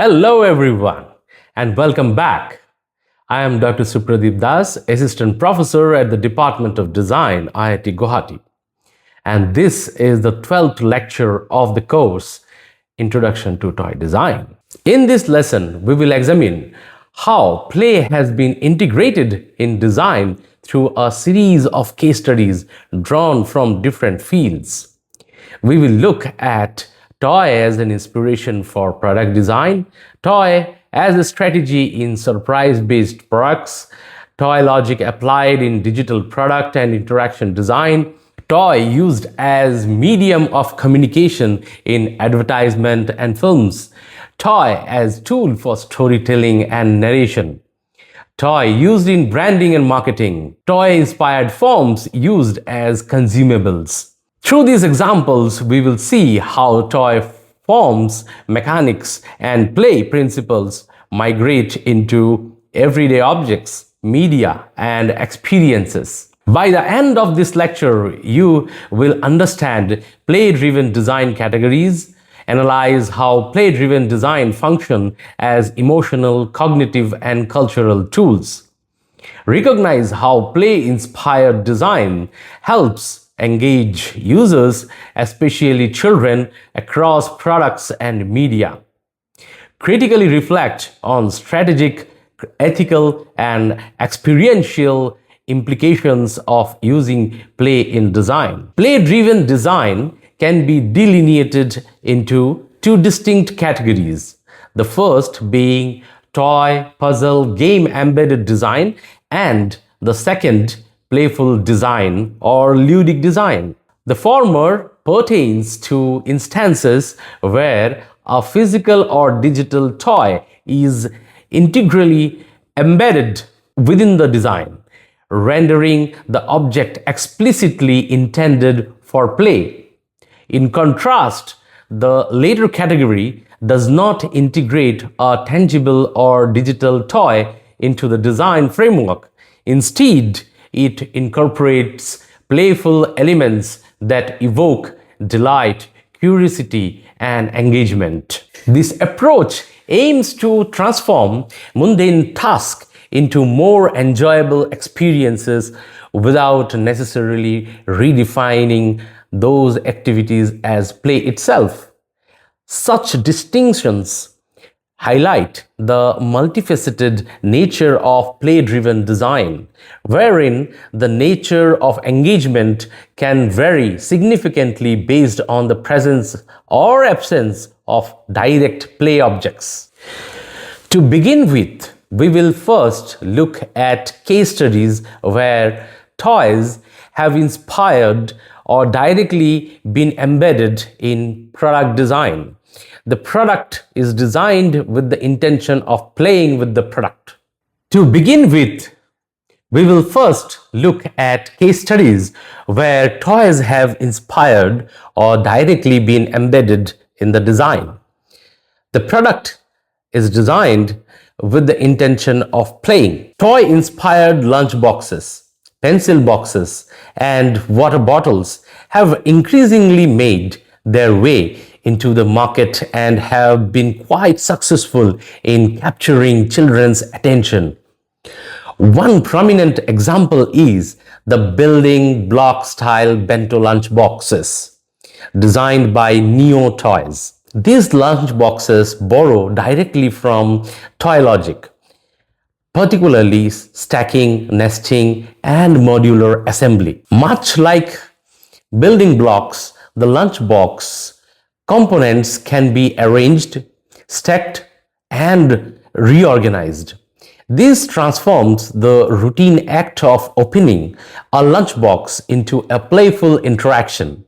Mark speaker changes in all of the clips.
Speaker 1: Hello everyone and welcome back. I am Dr. Supradip Das, Assistant Professor at the Department of Design, IIT Guwahati. And this is the 12th lecture of the course, Introduction to Toy Design. In this lesson, we will examine how play has been integrated in design through a series of case studies drawn from different fields. We will look at toy as an inspiration for product design, toy as a strategy in surprise-based products, toy logic applied in digital product and interaction design, toy used as medium of communication in advertisement and films, toy as tool for storytelling and narration, toy used in branding and marketing, toy-inspired forms used as consumables. Through these examples, we will see how toy forms, mechanics, and play principles migrate into everyday objects, media, and experiences. By the end of this lecture, you will understand play-driven design categories, analyze how play-driven design function as emotional, cognitive, and cultural tools, recognize how play-inspired design helps engage users, especially children, across products and media. Critically reflect on strategic, ethical, and experiential implications of using play in design. Play-driven design can be delineated into two distinct categories. The first being toy, puzzle, game-embedded design, and the second playful design or ludic design. The former pertains to instances where a physical or digital toy is integrally embedded within the design, rendering the object explicitly intended for play. In contrast, the later category does not integrate a tangible or digital toy into the design framework. Instead, it incorporates playful elements that evoke delight, curiosity, and engagement. This approach aims to transform mundane tasks into more enjoyable experiences without necessarily redefining those activities as play itself. Such distinctions highlight the multifaceted nature of play-driven design, wherein the nature of engagement can vary significantly based on the presence or absence of direct play objects. To begin with, we will first look at case studies where toys have inspired or directly been embedded in product design. The product is designed with the intention of playing with the product. To begin with, we will first look at case studies where toys have inspired or directly been embedded in the design. The product is designed with the intention of playing. Toy-inspired lunch boxes, pencil boxes, and water bottles have increasingly made their way into the market and have been quite successful in capturing children's attention. One prominent example is the building block style bento lunch boxes designed by Neo Toys. These lunch boxes borrow directly from toy logic, particularly stacking, nesting, and modular assembly. Much like building blocks, the lunchbox components can be arranged, stacked, and reorganized. This transforms the routine act of opening a lunchbox into a playful interaction.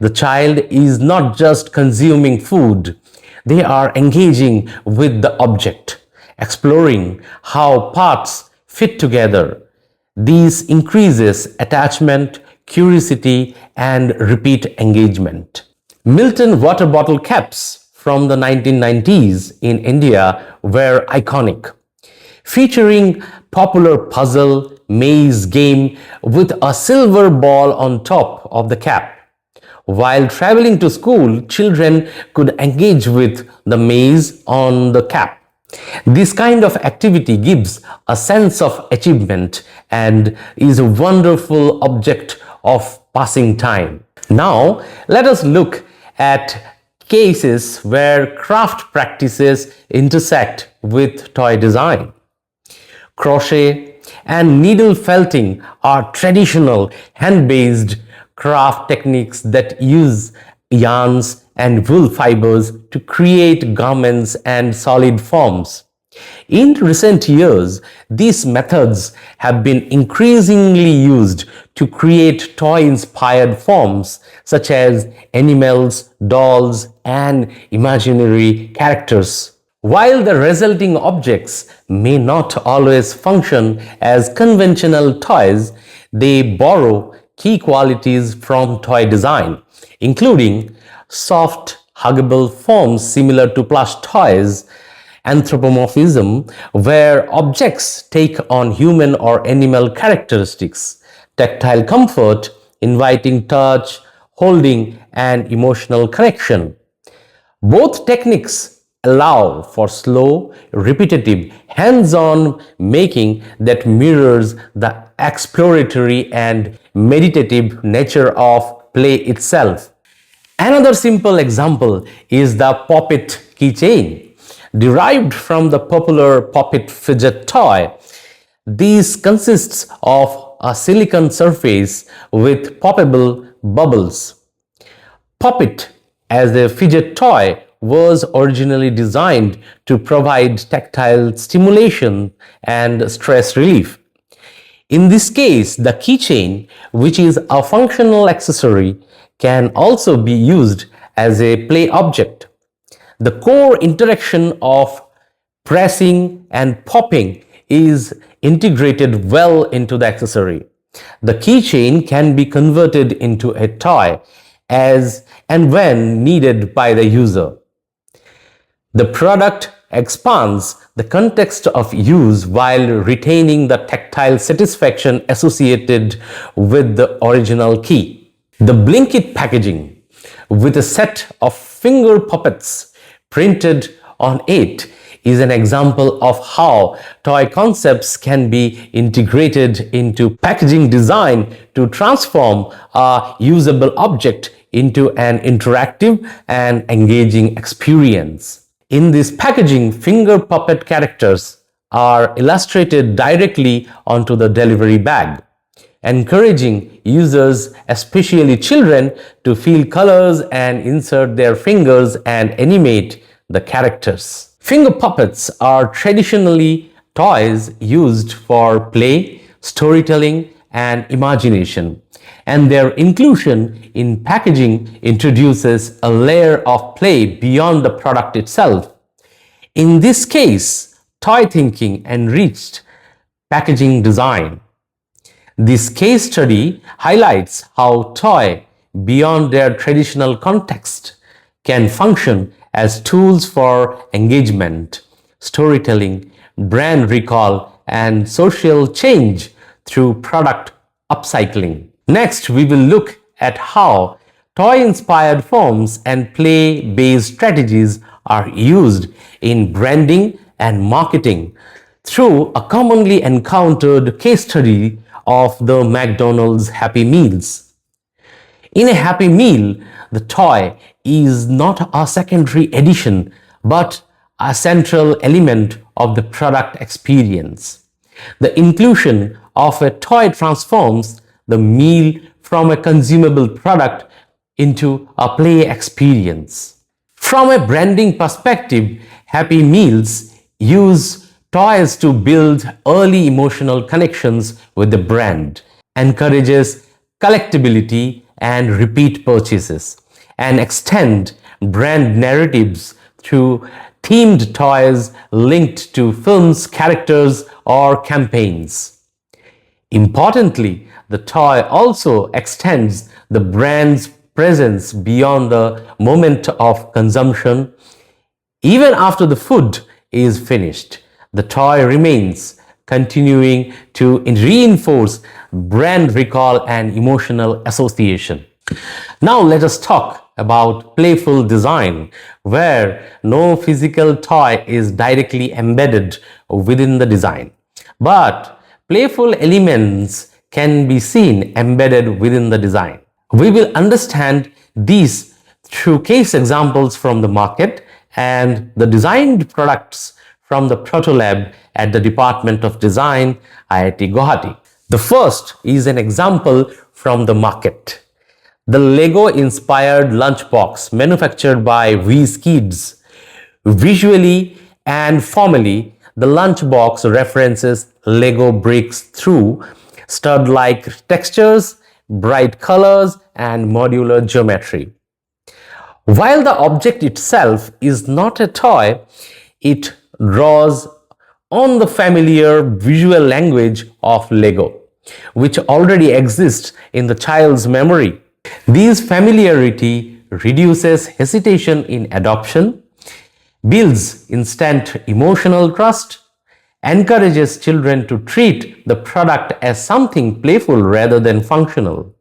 Speaker 1: The child is not just consuming food, they are engaging with the object, exploring how parts fit together. This increases attachment, curiosity, and repeat engagement. Milton water bottle caps from the 1990s in India were iconic, featuring popular puzzle maze game with a silver ball on top of the cap. While traveling to school, children could engage with the maze on the cap. This kind of activity gives a sense of achievement and is a wonderful object of passing time. Now, let us look at cases where craft practices intersect with toy design. Crochet and needle felting are traditional hand-based craft techniques that use yarns and wool fibers to create garments and solid forms. In recent years, these methods have been increasingly used to create toy-inspired forms such as animals, dolls, and imaginary characters. While the resulting objects may not always function as conventional toys, they borrow key qualities from toy design, including soft, huggable forms similar to plush toys, anthropomorphism, where objects take on human or animal characteristics, tactile comfort, inviting touch, holding, and emotional connection. Both techniques allow for slow, repetitive, hands-on making that mirrors the exploratory and meditative nature of play itself. Another simple example is the Pop-It keychain. Derived from the popular Pop-It fidget toy, this consists of a silicone surface with poppable bubbles. Pop-It, as a fidget toy, was originally designed to provide tactile stimulation and stress relief. In this case, the keychain, which is a functional accessory, can also be used as a play object. The core interaction of pressing and popping is integrated well into the accessory. The keychain can be converted into a toy as and when needed by the user. The product expands the context of use while retaining the tactile satisfaction associated with the original key. The Blinkit packaging, with a set of finger puppets printed on it, is an example of how toy concepts can be integrated into packaging design to transform a usable object into an interactive and engaging experience. In this packaging, finger puppet characters are illustrated directly onto the delivery bag, encouraging users, especially children, to feel colors and insert their fingers and animate the characters. Finger puppets are traditionally toys used for play, storytelling, and imagination, and their inclusion in packaging introduces a layer of play beyond the product itself. In this case, toy thinking enriched packaging design. This case study highlights how toy, beyond their traditional context, can function as tools for engagement, storytelling, brand recall, and social change through product upcycling. Next, we will look at how toy-inspired forms and play-based strategies are used in branding and marketing through a commonly encountered case study of the McDonald's Happy Meals. In a Happy Meal, the toy is not a secondary addition but a central element of the product experience. The inclusion of a toy transforms the meal from a consumable product into a play experience. From a branding perspective, Happy Meals use toys to build early emotional connections with the brand, encourages collectability and repeat purchases, and extend brand narratives through themed toys linked to films, characters, or campaigns. Importantly, the toy also extends the brand's presence beyond the moment of consumption. Even after the food is finished, the toy remains, continuing to reinforce brand recall and emotional association. Now let us talk about playful design, where no physical toy is directly embedded within the design, but playful elements can be seen embedded within the design. We will understand these through case examples from the market and the designed products from the Proto Lab at the Department of Design, IIT Guwahati. The first is an example from the market. The Lego-inspired lunchbox manufactured by Whiz Kids. Visually and formally, the lunchbox references Lego bricks through stud-like textures, bright colors, and modular geometry. While the object itself is not a toy, it draws on the familiar visual language of Lego, which already exists in the child's memory. This familiarity reduces hesitation in adoption, builds instant emotional trust, encourages children to treat the product as something playful rather than functional.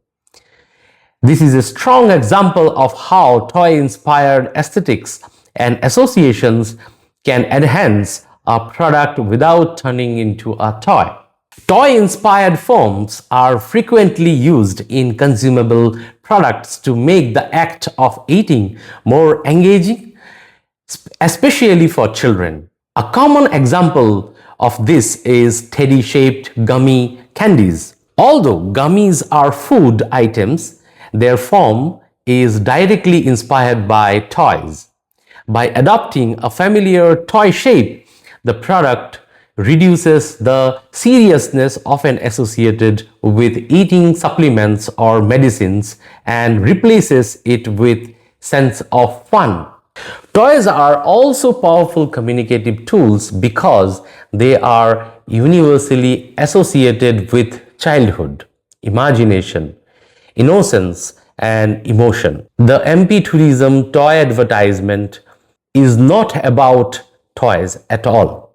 Speaker 1: This is a strong example of how toy-inspired aesthetics and associations can enhance a product without turning into a toy. Toy-inspired forms are frequently used in consumable products to make the act of eating more engaging, especially for children. A common example of this is teddy-shaped gummy candies. Although gummies are food items, their form is directly inspired by toys. By adopting a familiar toy shape, the product reduces the seriousness often associated with eating supplements or medicines and replaces it with sense of fun. Toys are also powerful communicative tools because they are universally associated with childhood, imagination, innocence, and emotion. The MP Tourism toy advertisement is not about toys at all.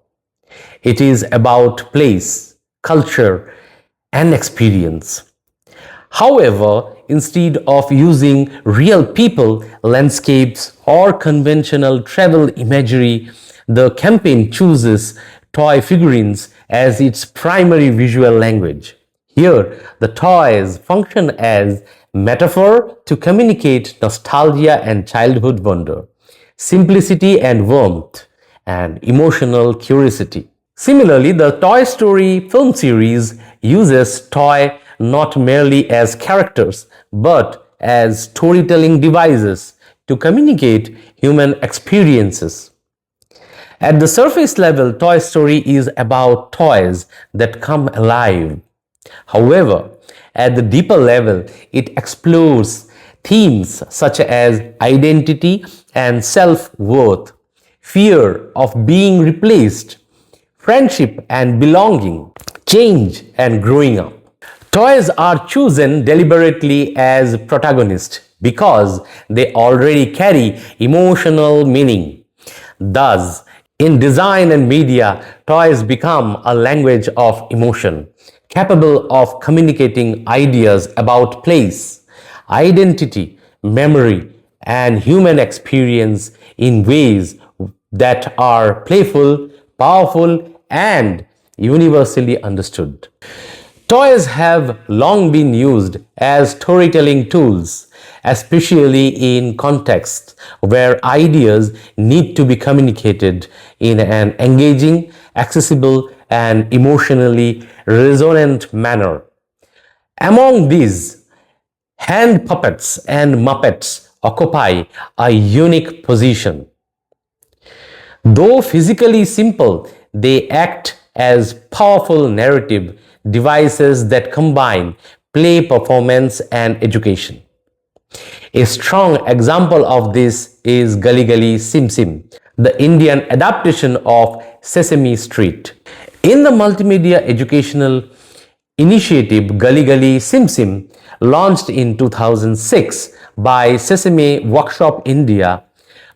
Speaker 1: It is about place, culture, and experience. However, instead of using real people, landscapes, or conventional travel imagery, the campaign chooses toy figurines as its primary visual language. Here, the toys function as metaphor to communicate nostalgia and childhood wonder, simplicity and warmth, and emotional curiosity. Similarly, the Toy Story film series uses toy not merely as characters but as storytelling devices to communicate human experiences. At the surface level, Toy Story is about toys that come alive. However, at the deeper level, it explores themes such as identity and self-worth, fear of being replaced, friendship and belonging, change and growing up. Toys are chosen deliberately as protagonists because they already carry emotional meaning. Thus, in design and media, toys become a language of emotion, capable of communicating ideas about place, identity, memory, and human experience in ways that are playful, powerful, and universally understood. Toys have long been used as storytelling tools, especially in contexts where ideas need to be communicated in an engaging, accessible, and emotionally resonant manner. Among these, hand puppets and Muppets occupy a unique position. Though physically simple, they act as powerful narrative devices that combine play, performance, and education. A strong example of this is Gully Gully Sim Sim, the Indian adaptation of Sesame Street. In the multimedia educational initiative Gully Gully Sim Sim, launched in 2006 by Sesame Workshop India,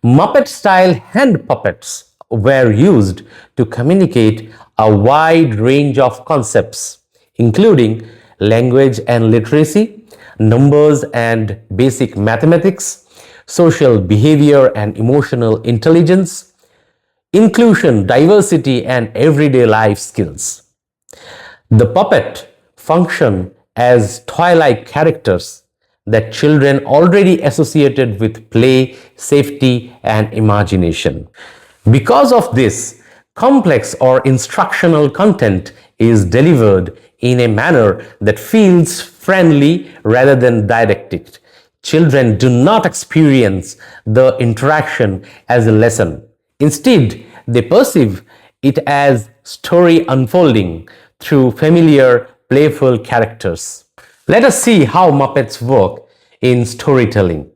Speaker 1: Muppet-style hand puppets were used to communicate a wide range of concepts, including language and literacy, numbers and basic mathematics, social behavior and emotional intelligence, inclusion, diversity, and everyday life skills. The puppet function as toy-like characters that children already associated with play, safety, and imagination. Because of this, complex or instructional content is delivered in a manner that feels friendly rather than didactic. Children do not experience the interaction as a lesson. Instead, they perceive it as story unfolding through familiar, playful characters. Let us see how Muppets work in storytelling.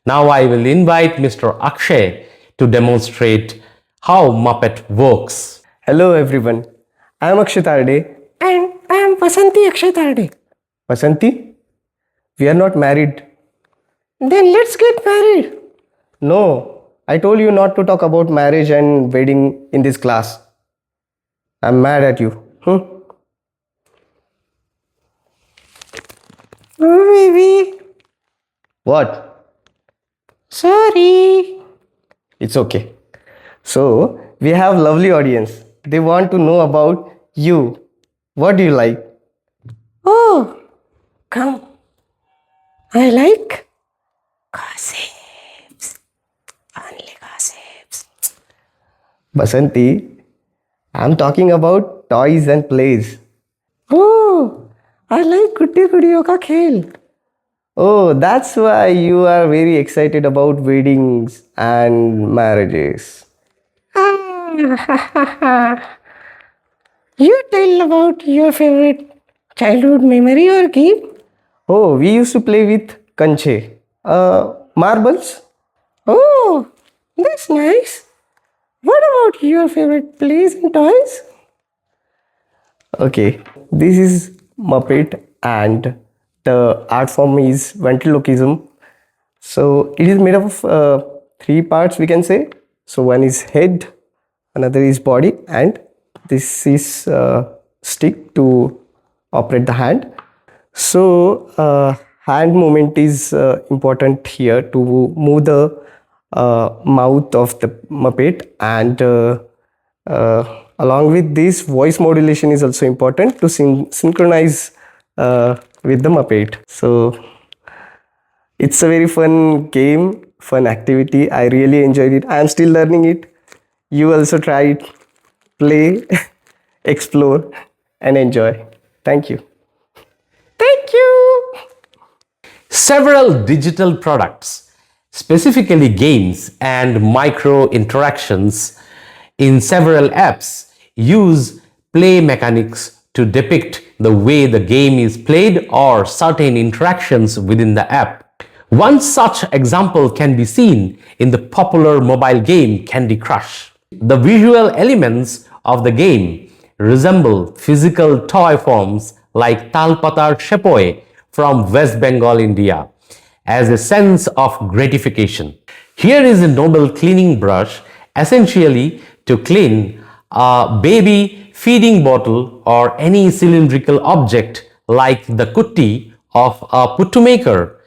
Speaker 1: Now I will invite Mr. Akshay to demonstrate how Muppet works.
Speaker 2: Hello everyone, I am Akshay Tarde.
Speaker 3: And I am Vasanti Akshay Tarde.
Speaker 2: Vasanti, we are not married.
Speaker 3: Then let's get married.
Speaker 2: No, I told you not to talk about marriage and wedding in this class. I'm mad at you.
Speaker 3: Oh, baby.
Speaker 2: What?
Speaker 3: Sorry.
Speaker 2: It's okay. So, we have lovely audience. They want to know about you. What do you like?
Speaker 3: Oh, come. I like gossips. Only gossips.
Speaker 2: Vasanti, I'm talking about toys and plays.
Speaker 3: Oh, I like Guddi Guddiyo ka khel.
Speaker 2: Oh, that's why you are very excited about weddings and marriages.
Speaker 3: You tell about your favorite childhood memory or game.
Speaker 2: Oh, we used to play with kanche. Marbles?
Speaker 3: Oh, that's nice. What about your favorite plays and toys?
Speaker 2: Okay, this is Muppet and the art form is ventriloquism. So it is made up of three parts, we can say. So one is head, another is body, and this is stick to operate the hand. So hand movement is important here to move the mouth of the Muppet, and along with this, voice modulation is also important to synchronize with the Muppet. So it's a very fun game, fun activity. I really enjoyed it. I am still learning it. You also try it, play, explore, and enjoy. Thank you.
Speaker 3: Thank you.
Speaker 1: Several digital products, specifically games and micro interactions in several apps, use play mechanics to depict the way the game is played or certain interactions within the app. One such example can be seen in the popular mobile game Candy Crush. The visual elements of the game resemble physical toy forms like Talpatar Shepoy from West Bengal, India, as a sense of gratification. Here is a noble cleaning brush, essentially to clean a baby feeding bottle or any cylindrical object like the kutti of a puttu maker,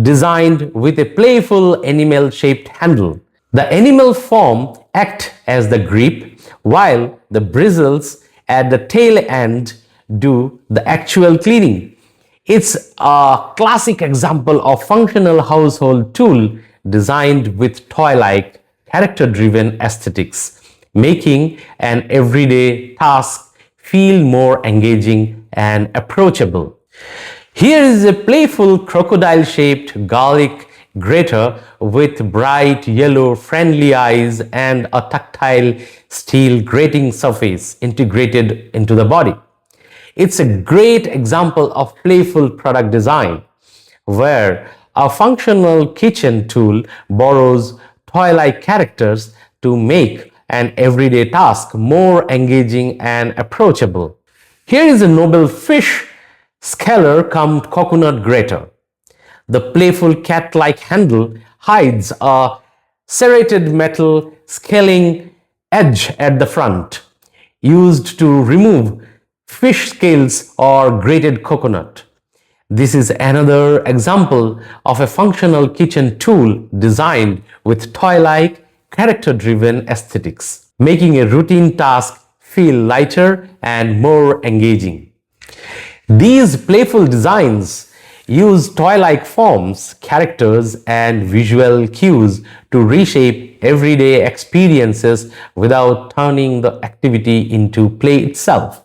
Speaker 1: designed with a playful animal-shaped handle. The animal form acts as the grip, while the bristles at the tail end do the actual cleaning. It's a classic example of functional household tool designed with toy-like, character-driven aesthetics, making an everyday task feel more engaging and approachable. Here is a playful crocodile-shaped garlic grater with bright yellow friendly eyes and a tactile steel grating surface integrated into the body. It's a great example of playful product design, where a functional kitchen tool borrows toy-like characters to make an everyday task more engaging and approachable. Here is a noble fish scaler cum coconut grater. The playful cat-like handle hides a serrated metal scaling edge at the front, used to remove fish scales or grated coconut. This is another example of a functional kitchen tool designed with toy-like, character-driven aesthetics, making a routine task feel lighter and more engaging. These playful designs use toy-like forms, characters, and visual cues to reshape everyday experiences without turning the activity into play itself.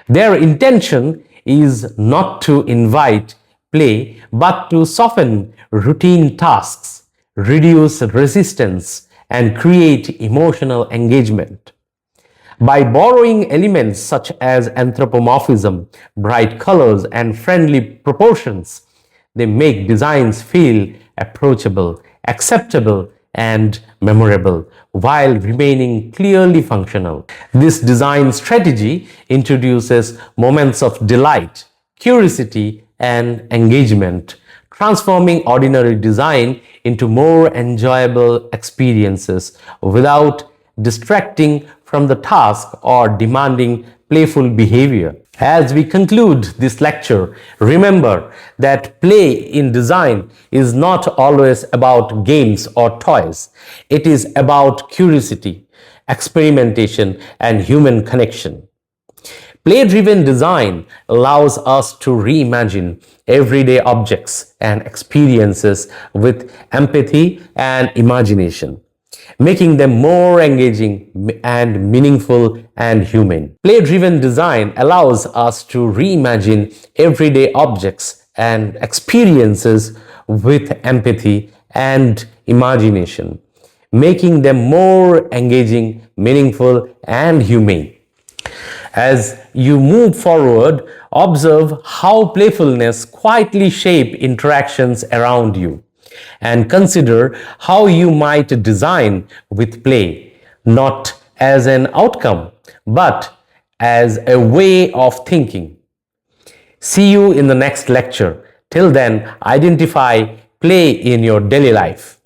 Speaker 1: Their intention is not to invite play, but to soften routine tasks, reduce resistance, and create emotional engagement. By borrowing elements such as anthropomorphism, bright colors, and friendly proportions, they make designs feel approachable, acceptable, and memorable while remaining clearly functional. This design strategy introduces moments of delight, curiosity, and engagement, transforming ordinary design into more enjoyable experiences without distracting from the task or demanding playful behavior. As we conclude this lecture, remember that play in design is not always about games or toys. It is about curiosity, experimentation, and human connection. Play-driven design allows us to reimagine everyday objects and experiences with empathy and imagination, making them more engaging and meaningful and human. Play-driven design allows us to reimagine everyday objects and experiences with empathy and imagination, making them more engaging, meaningful, and humane. As you move forward, observe how playfulness quietly shapes interactions around you, and consider how you might design with play, not as an outcome, but as a way of thinking. See you in the next lecture. Till then, identify play in your daily life.